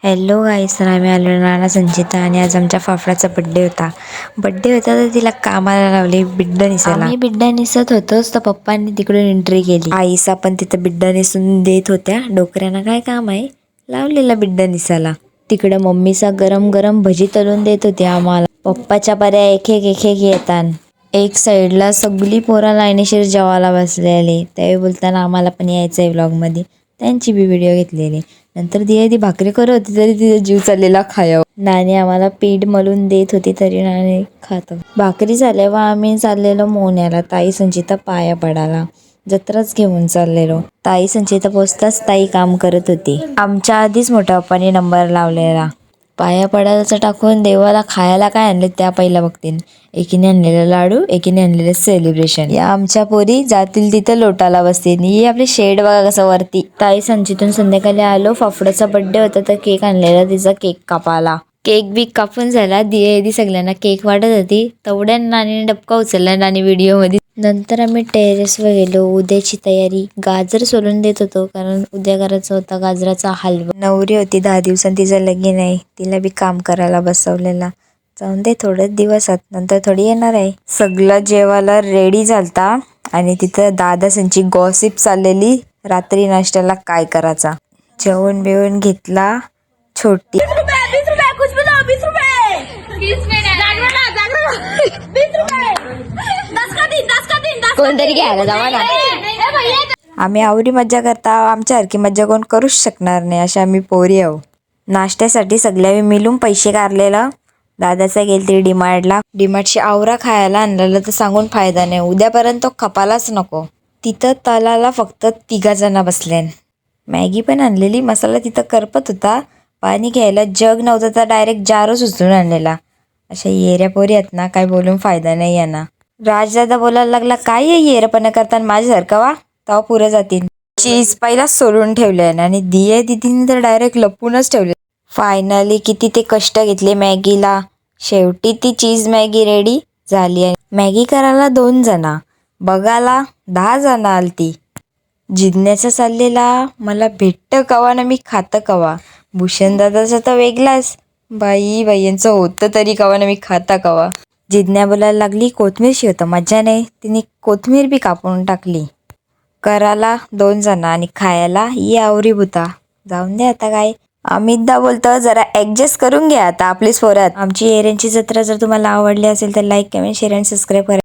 Hello गाईस, तर आम्ही आलो नाना संचिता आणि आज आमच्या फाफडाचा बड्डे होता तर तिला कामाला लावले बिड्डा निसायला. आम्ही बिड्डा निसत होतोच तर पप्पांनी तिकडून एंट्री केली. आईसा पण तिथं बिड्डा निसून देत होत्या. डोकऱ्यांना काय काम आहे, लावलेला बिड्डा निसायला. तिकडं मम्मीचा गरम गरम भजी तळून देत होती आम्हाला. पप्पाच्या पर्या एक एक येतात. एक साईडला सगळी पोरा लाईनीशीर जेवायला बसलेली. त्यावेळी बोलताना आम्हाला पण यायचं आहे व्लॉगमध्ये. त्यांची बी व्हिडिओ घेतलेली. नंतर ती भाकरी करत होती तरी तिचा जीव चाललेला खायावर. नानी आम्हाला पीठ मलून देत होती तरी नानी खात. भाकरी झाल्यावर आम्ही चाललेलो मोहण्याला ताई संचिता पाया पडायला. जत्राच घेऊन चाललेलो. ताई संचिता पोचताच ताई काम करत होती. आमच्या आधीच मोठ्या पप्पांनी नंबर लावलेला. पाया पडायचं टाकून देवाला खायला काय आणले त्या पहिला बघतील. एकीने आणलेला लाडू, एकीने आणलेलं सेलिब्रेशन. या आमच्या पोरी जातील तिथं लोटाला बसतील. ही आपली शेड बघा कसं वरती. ताई संचितून संध्याकाळी आलो. फाफडाचा बड्डे होता तर केक आणलेला तिचा केक कापाला. केक बी कापून झाला. दिदी सगळ्यांना केक वाटत होती. तेवढ्या नानीने डबका उचलला नानी व्हिडिओ मध्ये. नंतर आम्ही टेरेसवर गेलो. उद्याची तयारी. गाजर सोलून देत होतो कारण उद्या करायचा होता गाजराचा हलवा. नवरी होती 10 दिवसांनी तिचं लगीन आहे. तिला बी काम करायला बसवलेला. जाऊन दे थोडेच दिवसात, नंतर थोडी येणार आहे. सगळं जेवायला रेडी झालता आणि तिथं दादासांची गॉसिप चाललेली रात्री नाश्त्याला काय करायचा. जेवण बिवून घेतला. छोटी कोणतरी घ्यायला जावा ना. आम्ही आवडी मज्जा करता. आमच्यासारखी मज्जा कोण करूच शकणार नाही अशा आम्ही पोरी आहो. नाश्त्यासाठी सगळ्या मिळून पैसे काढलेला. दादाचा गेलती डीमार्टला. डीमार्टची आवरा खायला आणलेलं तर सांगून फायदा नाही. उद्यापर्यंत तो खपालाच नको. तिथं तलाला फक्त 3 जण बसले. मॅगी पण आणलेली. मसाला तिथं करपत होता. पाणी घ्यायला जग नव्हतं तर डायरेक्ट जारच उचलून आणलेला. अशा येऱ्या पोरी आहेत ना, काय बोलून फायदा नाही यांना. राजदादा बोलायला लागला, काय येरपणा करताना माझ्यासारखं वा तेव्हा पुरे जातील. चीज पहिलाच सोलून ठेवले आणि दिये दिदीने तर डायरेक्ट लपूनच ठेवले. फायनली किती ते कष्ट घेतले मॅगीला. शेवटी ती चीज मॅगी रेडी झाली. मॅगी करायला 2 जण, बघायला 10 जण आलती. जिज्ञासा चाललेला मला भेटतं कवा ना मी खातं कवा. भूषण दादाचा तर वेगळाच. बाई यांचं होतं तरी कवा ना मी खाता कवा. जिज्ञा बोलायला लागली कोथमीर शिवतं मज्जा नाही. तिने कोथमीर बी कापून टाकली. करायला 2 जण आणि खायला ही आवरी भूता. जाऊन दे आता काय. अमितदा बोलतं जरा ऍडजस्ट करून घ्या आता आपलीच पोरात. आमची एरंची जत्रा जर तुम्हाला आवडली असेल तर लाईक, कमेंट, शेअर आणि सबस्क्राईब करा.